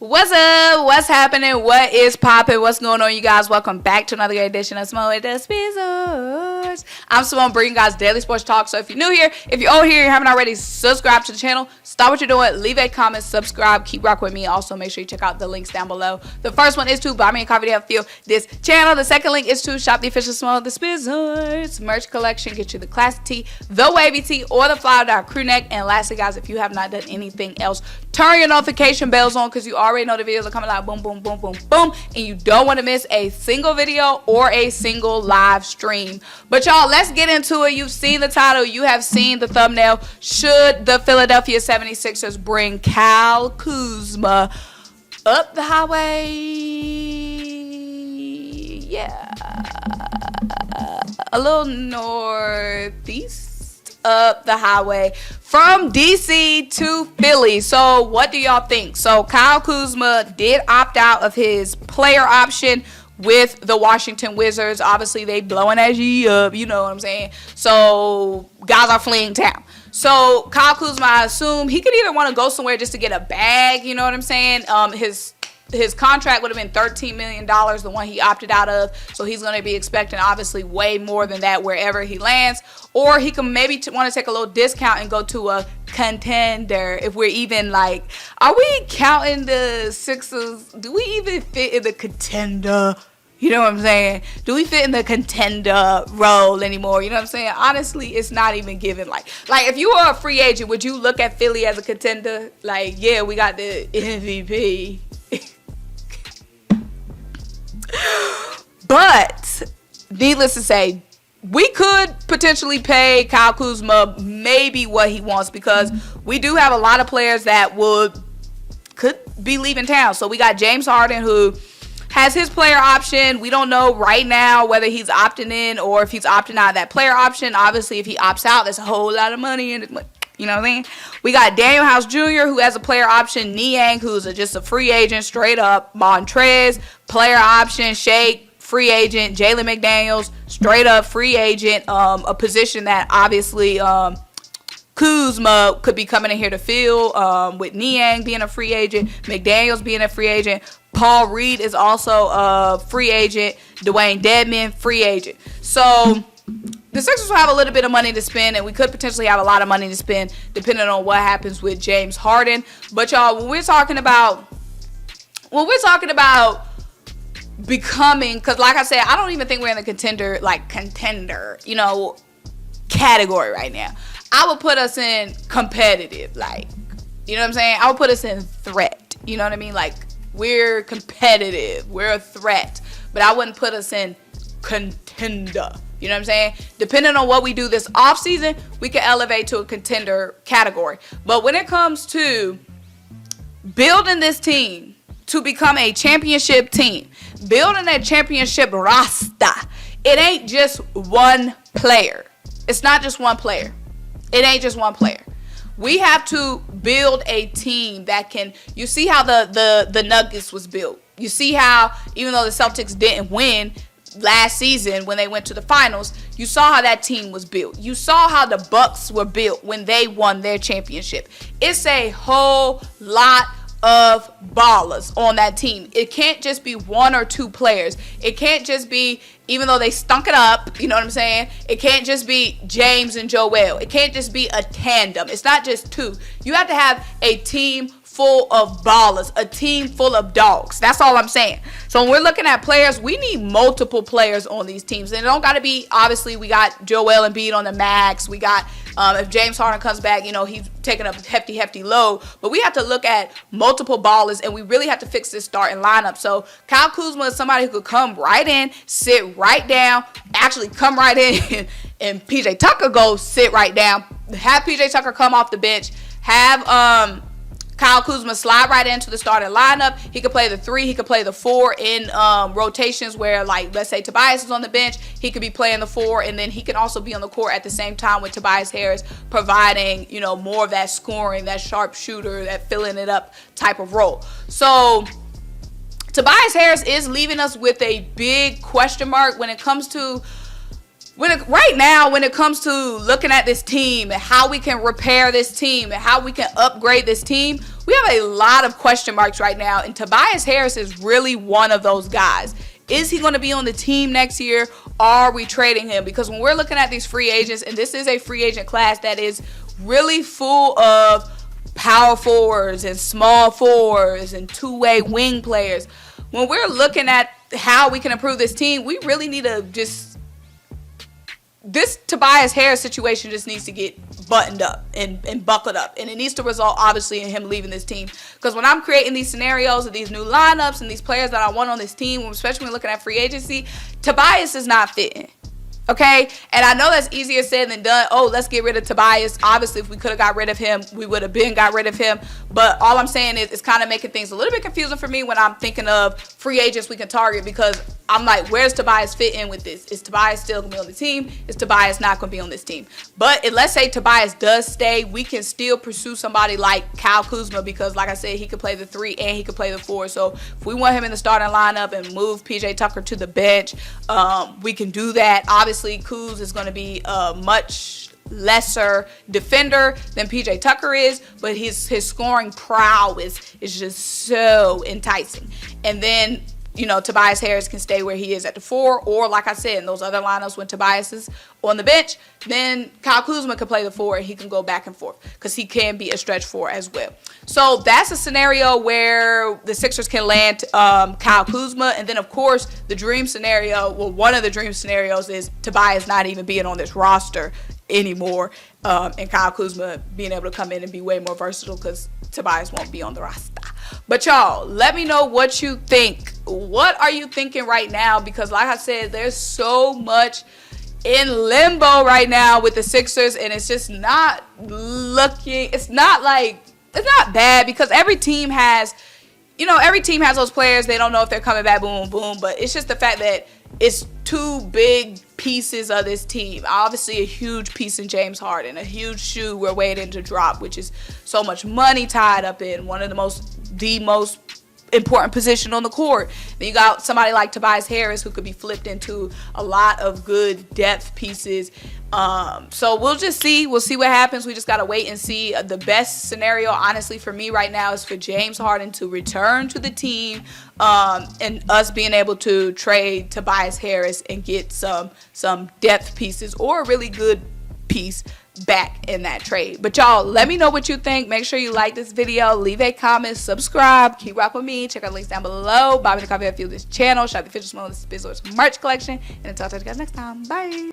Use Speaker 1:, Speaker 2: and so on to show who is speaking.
Speaker 1: What's up? What's happening? What is popping? What's going on, you guys? Welcome back to another edition of SymoneWithTheSports. I'm Symone, bringing you guys daily sports talk. So if you're new here, if you're old here, you haven't already, subscribe to the channel. Stop what you're doing. Leave a comment, subscribe, keep rocking with me. Also, make sure you check out the links down below. The first one is to buy me a coffee to help fuel this channel. The second link is to shop the official SymoneWithTheSports merch collection. Get you the classic tee, the wavy tee, or the flower crew neck. And lastly, guys, if you have not done anything else, turn your notification bells on because you already know the videos are coming out boom, boom, boom, boom, boom. And you don't want to miss a single video or a single live stream. But y'all, let's get into it. You've seen the title. You have seen the thumbnail. Should the Philadelphia 76ers bring Kuzma up the highway? Yeah. A little northeast up the highway from DC to Philly. So what do y'all think? So Kuzma did opt out of his player option with the Washington Wizards. Obviously they blowing that G up, you know what I'm saying? So guys are fleeing town. So Kuzma, I assume he could either want to go somewhere just to get a bag, you know what I'm saying? His contract would have been $13 million, the one he opted out of. So he's going to be expecting obviously way more than that wherever he lands. Or he can maybe want to take a little discount and go to a contender. If we're even like, are we counting the Sixers? Do we even fit in the contender? You know what I'm saying? Do we fit in the contender role anymore? You know what I'm saying? Honestly, it's not even given. Like if you were a free agent, would you look at Philly as a contender? Like, yeah, we got the MVP. But needless to say, we could potentially pay Kyle Kuzma maybe what he wants because we do have a lot of players that could be leaving town. So we got James Harden, who has his player option. We don't know right now whether he's opting in or if he's opting out of that player option. Obviously, if he opts out, there's a whole lot of money in it. You know what I mean? We got Daniel House Jr., who has a player option. Niang, who's just a free agent, straight up. Montrez, player option. Shake, free agent. Jalen McDaniels, straight up free agent. A position that obviously Kuzma could be coming in here to fill, with Niang being a free agent, McDaniels being a free agent. Paul Reed is also a free agent. Dwayne Dedman, free agent. So the Sixers will have a little bit of money to spend, and we could potentially have a lot of money to spend depending on what happens with James Harden. But y'all, when we're talking about becoming, because like I said, I don't even think we're in the contender, you know, category right now. I would put us in competitive, like, you know what I'm saying? I would put us in threat, you know what I mean? Like, we're competitive, we're a threat, but I wouldn't put us in contender. You know what I'm saying? Depending on what we do this offseason, we can elevate to a contender category. But when it comes to building this team to become a championship team, building that championship roster, it ain't just one player. It's not just one player. It ain't just one player. We have to build a team that can, you see how the Nuggets was built. You see how, even though the Celtics didn't win last season when they went to the finals, you saw how that team was built. You saw how the Bucks were built when they won their championship. It's a whole lot of ballers on that team. It can't just be one or two players. It can't just be, even though they stunk it up, you know what I'm saying? It can't just be James and Joel. It can't just be a tandem. It's not just two. You have to have a team full of ballers, a team full of dogs. That's all I'm saying. So when we're looking at players, we need multiple players on these teams. And it don't got to be, obviously, we got Joel Embiid on the max. We got, if James Harden comes back, you know, he's taking a hefty load. But we have to look at multiple ballers, and we really have to fix this starting lineup. So Kyle Kuzma is somebody who could come right in, sit right down, actually come right in, and PJ Tucker go sit right down. Have PJ Tucker come off the bench. Have Kyle Kuzma slide right into the starting lineup. He could play the 3. He could play the 4 in rotations where, like, let's say Tobias is on the bench. He could be playing the 4, and then he can also be on the court at the same time with Tobias Harris, providing, you know, more of that scoring, that sharp shooter, that filling it up type of role. So Tobias Harris is leaving us with a big question mark when it comes to right now, when it comes to looking at this team and how we can repair this team and how we can upgrade this team, we have a lot of question marks right now, and Tobias Harris is really one of those guys. Is he going to be on the team next year? Are we trading him? Because when we're looking at these free agents, and this is a free agent class that is really full of power forwards and small forwards and two-way wing players. When we're looking at how we can improve this team, we really need to this Tobias Harris situation just needs to get buttoned up and buckled up. And it needs to result, obviously, in him leaving this team. Because when I'm creating these scenarios of these new lineups and these players that I want on this team, especially when looking at free agency, Tobias is not fitting. Okay? And I know that's easier said than done. Oh, let's get rid of Tobias. Obviously, if we could have got rid of him, we would have got rid of him. But all I'm saying is it's kind of making things a little bit confusing for me when I'm thinking of free agents we can target, because I'm like, where's Tobias fit in with this? Is Tobias still going to be on the team? Is Tobias not going to be on this team? But let's say Tobias does stay, we can still pursue somebody like Kyle Kuzma, because like I said, he could play the 3 and he could play the 4. So if we want him in the starting lineup and move PJ Tucker to the bench, we can do that. Obviously, Kuz is going to be a much lesser defender than PJ Tucker is, but his scoring prowess is just so enticing. And then, you know, Tobias Harris can stay where he is at the 4, or like I said, in those other lineups when Tobias is on the bench, then Kyle Kuzma can play the 4 and he can go back and forth, because he can be a stretch 4 as well. So that's a scenario where the Sixers can land Kyle Kuzma. And then, of course, the dream scenario, well, one of the dream scenarios is Tobias not even being on this roster anymore, and Kyle Kuzma being able to come in and be way more versatile, because Tobias won't be on the roster. But y'all, let me know what you think. What are you thinking right now? Because like I said, there's so much in limbo right now with the Sixers, and it's just not looking, it's not bad, because every team has those players. They don't know if they're coming back, boom, boom. But it's just the fact that it's two big pieces of this team. Obviously, a huge piece in James Harden, a huge shoe we're waiting to drop, which is so much money tied up in one of the most important position on the court. Then you got somebody like Tobias Harris, who could be flipped into a lot of good depth pieces. So we'll just see. We'll see what happens. We just got to wait and see. The best scenario, honestly, for me right now is for James Harden to return to the team, and us being able to trade Tobias Harris and get some depth pieces or a really good piece back in that trade. But y'all, let me know what you think. Make sure you like this video, leave a comment, subscribe, keep rocking with me. Check out the links down below. Buy me the coffee if you fuel this channel. Shop the official SymoneWithTheSports merch collection. And until I talk to you guys next time. Bye.